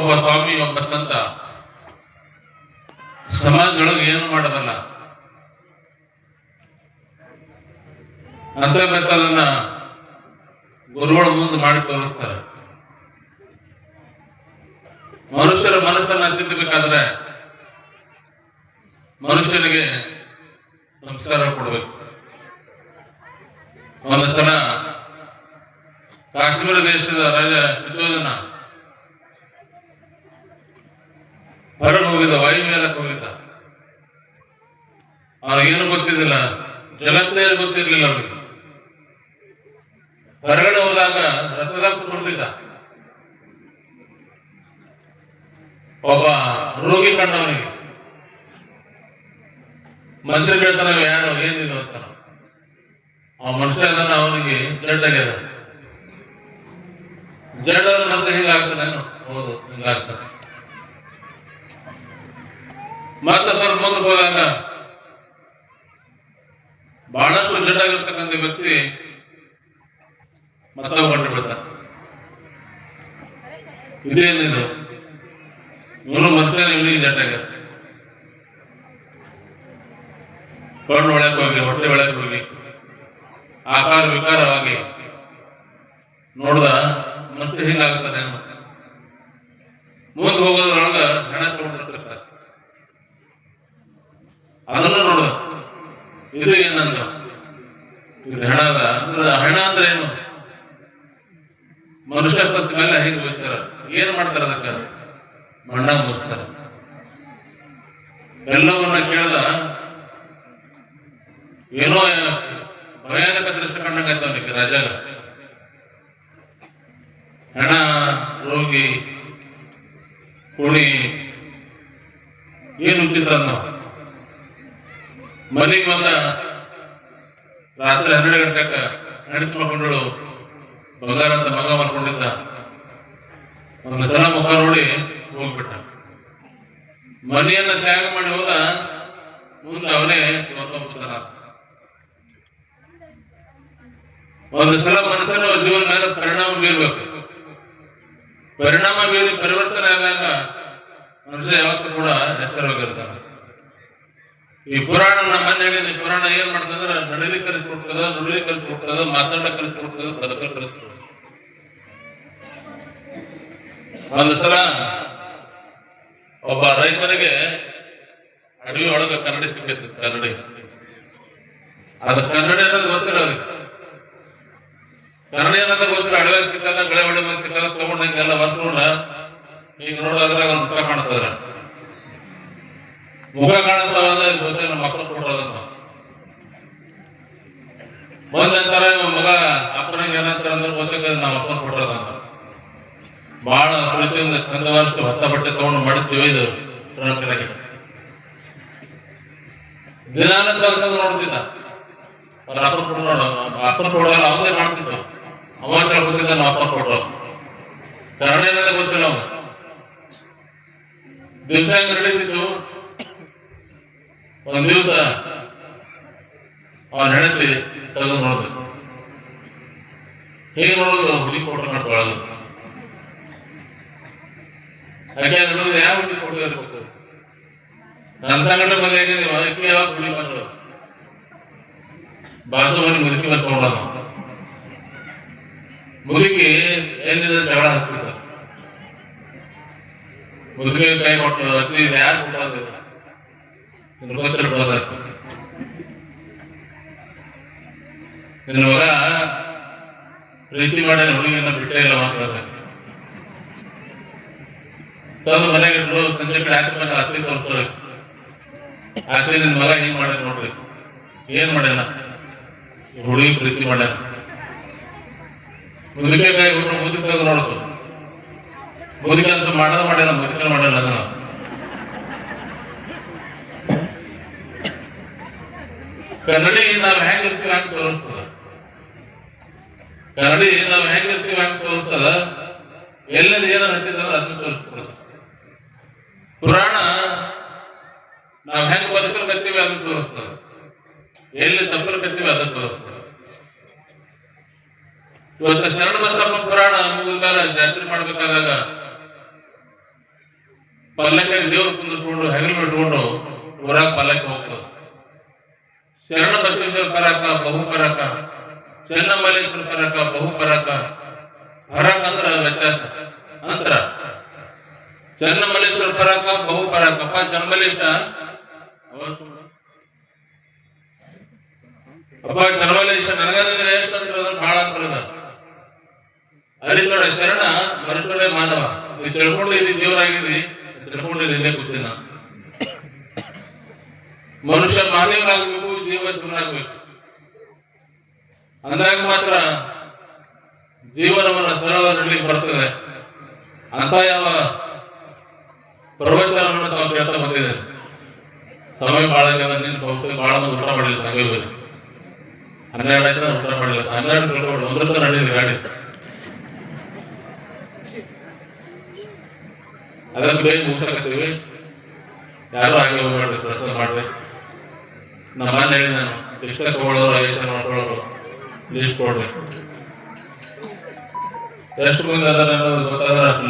ಒಬ್ಬ ಸ್ವಾಮಿ ಒಬ್ಬ ಸಂತ ಸಮಾಜದೊಳಗೆ ಏನು ಮಾಡೋದಲ್ಲ ಅಂತ ಅದನ್ನ ಗುರುಗಳ ಮುಂದೆ ಮಾಡಿ ತೋರಿಸ್ತಾರೆ. ಮನುಷ್ಯರ ಮನಸ್ಸನ್ನ ತಿದ್ದಬೇಕಾದ್ರೆ ಮನುಷ್ಯನಿಗೆ ಸಂಸ್ಕಾರ ಕೊಡ್ಬೇಕು. ಒಂದು ಸಲ ಕಾಶ್ಮೀರ ದೇಶದ ರಾಜ ಶುದ್ಧೋಧನ ಹೊರಗೆ ಹೋಗಿದ್ದ, ವಾಯು ಮೇಲಕ್ಕೆ ಹೋಗಿದ್ದ. ಅವ್ರಿಗೇನು ಗೊತ್ತಿದ್ದಿಲ್ಲ, ಜಗತ್ತೇ ಗೊತ್ತಿರ್ಲಿಲ್ಲ ಅವ್ರಿಗೆ. ಹೊರಗಡೆ ಹೋದಾಗ ರಥದಾಗ ಕುತ್ಕೊಂಡಿದ್ದ. ಒಬ್ಬ ರೋಗಿ ಕಂಡವನಿಗೆ ಮಂತ್ರಿ ಕೇಳ್ತಾನ, ಯಾರು ಏನಿದೆ ಅಂತ. ಆ ಮನುಷ್ಯ ಅದನ್ನ ಅವನಿಗೆ ಜಡ್ ಆಗ್ಯದ. ಜಡ್ ಅವ್ರ ಮತ್ತೆ ಹೀಗಾಗ್ತಾನೇನು? ಹೌದು, ಹಿಂಗಾಗ್ತಾನೆ. ಮತ್ತೆ ಸ್ವಲ್ಪ ಮುಂದಕ್ಕೆ ಹೋದಾಗ ಬಹಳಷ್ಟು ಜಡ್ಡಾಗಿರ್ತಕ್ಕಂಥ ವ್ಯಕ್ತಿ ಮತ್ತೊಬ್ಬ ಕಂಡು ಬಿಡ್ತಾನೆ. ಇದೇನಿದು? ಇವನು ಮನುಷ್ಯನ, ಇವನಿಗೆ ಜಡ್ಡಾಗ್ಯದ. ಕಣ್ಣು ಒಳಗೆ ಹೋಗಿ, ಹೊಟ್ಟೆ ಒಳಗೆ ಹೋಗಿ, ಆಕಾರ ವಿಕಾರವಾಗಿ ನೋಡ್ದ ಮನುಷ್ಯ ಹಿಂಗಾಗುತ್ತಾನೆ. ಮುಂದೆ ಹೋಗೋದ್ರೊಳಗ ಹೆಣ ತಗೊಂಡಿರ್ತಾರೆ. ಅದನ್ನು ನೋಡ್ದ, ಇದು ಏನಂದ? ಇದು ಹೆಣ ಅದ. ಅಂದ್ರೆ ಹೆಣ ಅಂದ್ರೆ ಏನು? ಮನುಷ್ಯ ಸತ್ತ ಮೇಲೆ ಹಿಂಗ್ ಹೋಗ್ತಾರ. ಏನ್ ಮಾಡ್ತಾರ? ಅದಕ್ಕ ಮಣ್ಣ ಮುಗಿಸ್ತಾರ. ಎಲ್ಲವನ್ನ ಕೇಳ್ದ, ಏನೋ ಭಯಾನಕ ದೃಷ್ಟಿ ಕಂಡಂಗಾಯ್ತು ಅವನಿಗೆ. ರಾಜಾಗ ಹೆಣ, ರೋಗಿ, ಕುಣಿ ಏನು ವಿಚಿತ್ರ ನಾವು. ಮನೆಗೆ ಬಂದ ರಾತ್ರಿ 12 ಗಂಟೆಕ ಹೆಂಡತಿ ಮಾಡ್ಕೊಂಡಳು. ಬಂಗಾರ ಅಂತ ಮಗ ಮಾಡ್ಕೊಂಡಿದ್ದ. ಒಂದು ಸಲ ಮುಖ ನೋಡಿ ಹೋಗ್ಬಿಟ್ಟ. ಮನೆಯನ್ನ ತ್ಯಾಗ ಮಾಡಿ ಹೋದ. ಮುಂದೆ ಅವನೇ ಹೋಗ್ತಾನ. ಒಂದು ಸಲ ಮನಸ್ಸನ್ನು ಜೀವನ ಮೇಲೆ ಪರಿಣಾಮ ಬೀರ್ಬೇಕು. ಪರಿಣಾಮ ಬೀರಿ ಪರಿವರ್ತನೆ ಆದಾಗ ಮನುಷ್ಯ ಯಾವತ್ತೂ ಕೂಡ ಎಚ್ಚರವಾಗಿರ್ತಾನೆ. ಈ ಪುರಾಣ ನಮ್ಮ ಮನೆ ಹೇಳಿದ ಪುರಾಣ ಏನ್ ಮಾಡ್ತಂದ್ರೆ ನಡಲಿಕ್ಕೆ ಕಲಿಸ್ಕೊಡ್ತದ, ನುಡಿಲಿಕ್ಕೆ ಕಲಿಸ್ಕೊಡ್ತದ, ಮಾತಾಡಕ್ಕೆ ಕಲಿಸ್ಕೊಡ್ತದ, ಬದುಕ ಕಲಿಸ್ಕೊಡ್ತದ. ಒಂದು ಸಲ ಒಬ್ಬ ರೈತನಿಗೆ ಅಡವಿ ಒಳಗ ಕನ್ನಡಿ ಸಿಕ್ಕಿತ್ತು. ಕನ್ನಡಿ, ಅದು ಕನ್ನಡಿ ಅನ್ನೋದು ಗೊತ್ತಿಲ್ಲ ಅವ್ರಿಗೆ. ಕನ್ನಡಿ ಅನ್ನೋದು ಗೊತ್ತಿಲ್ಲ. ಅಡವೆ ಸಿಕ್ಕಾದ, ಗಳೆ ಹೊಡೆ ಬಂದು ಸಿಕ್ಕಾದ ತಗೊಂಡು ಹಿಂಗೆಲ್ಲ ವರ್ಷ ನೋಡ ಈಗ ನೋಡೋದ್ರಾಗ ಒಂದು ಮುಖ ಕಾಣ್ತದ. ಮುಖ ಕಾಣಿಸ್ತಾವ ಅಂದ್ರೆ ಗೊತ್ತೇ ನಮ್ಮ ಮಕ್ಕಳು ಕೊಡೋದಂತ. ಒಂದಂತಾರ ಮಗ ಅಪ್ಪನಿಗೆ ಏನಂತಾರ ಅಂದ್ರೆ ಗೊತ್ತಕ್ಕೆ ನಮ್ಮ ಅಪ್ಪನ ಕೊಡೋದಂತ. ಬಹಳ ಪ್ರೀತಿಯಿಂದ ಚಂದ ವರ್ಷ ಹೊಸ ಬಟ್ಟೆ ತಗೊಂಡು ಮಾಡಿಸ್ತೀವಿ. ಇದು ಟ್ರಂಕನಾಗಿ ದಿನಾನಂತರ ನೋಡ್ತಿದ್ದ. ಅವ್ರ ಅಪ್ಪನ ಕೊಡ ನೋಡು, ಅಪ್ಪನ ಕೊಡಲ್ಲ ಅವನೇ ಮಾಡ್ತಿದ್ದ. ಅವ ಗೊತ್ತಿದ್ದ ನಮ್ಮ ಅಪ್ಪನ ಕೊಡ್ರು. ಕಾರಣ ಏನಂತ ಗೊತ್ತಿಲ್ಲ. ಅವ ದಿವಸ ಹೆಂಗ ನಡೀತಿತ್ತು. ಒಂದ್ ದಿವಸ ಅವನ ಹೆಂಡತಿ ತೆಗೆದು ನೋಡ್ಬೇಕು. ಹೇಗೆ ನೋಡೋದು? ಹುಡುಗಿ ಕೊಟ್ರೆ ಮಾಡ್ಕೊಳ್ಳೋದು. ಯಾಕೆ ನೋಡಿದ್ರೆ ಯಾವ ಹುಡುಗಿ ಕೊಟ್ಟು ಇರ್ಬೇಕು? ನನ್ನ ಸಂಗಡ ಬಂದ ಹೇಗೆ ಯಾವಾಗ ಹುಡುಗಿ ಬಂದ್ರು ಬಾಜು ಮನೆ ಮುದುಕಿ ಬರ್ಕೊಂಡ. ಮುದುಕಿ ಎಲ್ಲಿದೆ ಜಗಳ ಹಚ್ತಿದ್ದ. ಮುದುಕಿ ಕೈ ಕೊಟ್ಟು ಅತಿ ಯಾರು ಕೊಟ್ಟೋದಿಲ್ಲ. ನಿನ್ನ ಮಗ ಪ್ರೀತಿ ಮಾಡಿ ಹುಡುಗಿಯನ್ನ ಬಿಟ್ಟೇ ಇಲ್ಲ ಮಾತಾಡ ತಂದು ಮನೆಗೆ ಸಂಜೆ ಕಡೆ ಹಾಕಿದ ಅತ್ತಿ ತೋರಿಸ್ಕೊಳ್ಬೇಕು. ಅತ್ತಿ ನಿನ್ ಮಗ ಹಿಂಗ್ ಮಾಡ್ಯಾರ ನೋಡ್ರಿ. ಏನ್ ಮಾಡ್ಯಾನ? ಹುಡುಗಿ ಪ್ರೀತಿ ಮಾಡ್ಯಾನ. ಮುದುಕೆ ಕೈ ಹುಡುಗ ಮುದುಕ ನೋಡ್ತು. ಮುದುಕೆ ಅಂತ ಮಾಡ್ಯಾನ, ಮುದುಕೆ ಮಾಡ್ಯಾನ. ಅದನ್ನ ಕನ್ನಡಿ ನಾವು ಹೆಂಗಿರ್ತೀವಿ ಹಂಗೆ ತೋರಿಸ್ತದ. ಕನ್ನಡಿ ನಾವು ಹೆಂಗಿರ್ತೀವಿ ಹಂಗೆ ತೋರಿಸ್ತದ. ಎಲ್ಲೆಲ್ಲಿ ಏನಾರು ಹತ್ತಿದ್ರ ಅದನ್ನ ತೋರಿಸ್ತದ. ಪುರಾಣ ನಾವು ಹೆಂಗ್ ಬದುಕಲ್ಕತ್ತೀವಿ ಅದನ್ನ ತೋರಿಸ್ತದ. ಎಲ್ಲಿ ತಪ್ಪಲ್ಕತ್ತೀವಿ ಅದನ್ನ ತೋರಿಸ್ತದ. ಇವತ್ತು ಶರಣ ಬಸಪ್ಪ ಪುರಾಣ ಮುಗಿದ ಮೇಲೆ ಜಾತ್ರೆ ಮಾಡ್ಬೇಕಾದಾಗ ಪಲ್ಲಕ್ಕೆ ದೇವ್ರು ಕುಂದಿಸ್ಕೊಂಡು ಹೆಗಲು ಬಿಟ್ಕೊಂಡು ಊರಾಗ ಪಲ್ಲಕ್ಕೆ ಹೋಗ್ತದೆ. ಶರಣ ಬಸವೇಶ್ವರ ಪರಾಕ ಬಹು ಪರಾಕ, ಚೆನ್ನಮಲ್ಲೇಶ್ವರ ಪರಾಕ ಬಹು ಪರಾಕ. ಪರಾಕ ಅಂದ್ರ ವ್ಯತ್ಯಾಸ ಅಂತರ. ಚೆನ್ನಮಲ್ಲೇಶ್ವರ ಪರಾಕ ಬಹು ಪರಾಕ. ಅಪ್ಪ ಚೆನ್ನಮಲ್ಲೇಶ ಅಪ್ಪ ಚೆನ್ನಮಲ್ಲೇಶ ನನಗ ಎಷ್ಟು ಅಂತರ ಬಹಳ ಅಂತರ. ಅರಿತೊಡೆ ಶರಣ ಮರಿತೊಡೆ ಮಾಧವ. ನೀವು ತಿಳ್ಕೊಂಡು ಇಲ್ಲಿ ದೇವರಾಗಿದ್ರಿ, ತಿಳ್ಕೊಂಡು ಇಲ್ಲೇ ಕೂತಿನ. ಮನುಷ್ಯ ಮಾನವನಾಗಬೇಕು, ಜೀವ ಶಿವನಾಗಬೇಕು. ಅಂದಾಗ ಮಾತ್ರ ಜೀವನವನ್ನ ಸರಳವಾಗಿ ಬರ್ತದೆ. ಅಂತ ಯಾವ ಪ್ರವಚನವನ್ನು ತಾವು ಕೇಳ್ತಾ ಬಂದಿದ್ದಾರೆ. ಸಮಯ ಬಹಳ ನಿನ್ನ ಬಹಳ ಮಂದಿ ಊಟ ಮಾಡಲಿಲ್ಲ. ತಂಗೇಶ್ವರಿ 12 ಆಯ್ತು ಊಟ ಮಾಡಲಿಲ್ಲ. 12 ತಿಳ್ಕೊಂಡು 1 ನಡೆಯಿದೆ ಗಾಡಿ. ಅದಕ್ಕೆ ಬೇಗ ಮುಗಿಸಕತ್ತೀವಿ. ಯಾರು ಹಾಗೆ ಹೋಗ್ಬೇಡ್ರಿ, ಪ್ರಶ್ನೆ ಮಾಡ್ರಿ. ನಮ್ಮ ಹೇಳಿ ನಾನು ಶಿಕ್ಷಕ ತಗೊಳ್ಳೋರು 5 ಮಾಡ್ಕೊಳ್ಳೋರು ಲಿಸ್ಟ್ ಕೊಡ್ರಿ. ಎಷ್ಟು ಮಂದಿ ಅದಾರ ಅನ್ನೋದು ಗೊತ್ತಾದ್ರೆ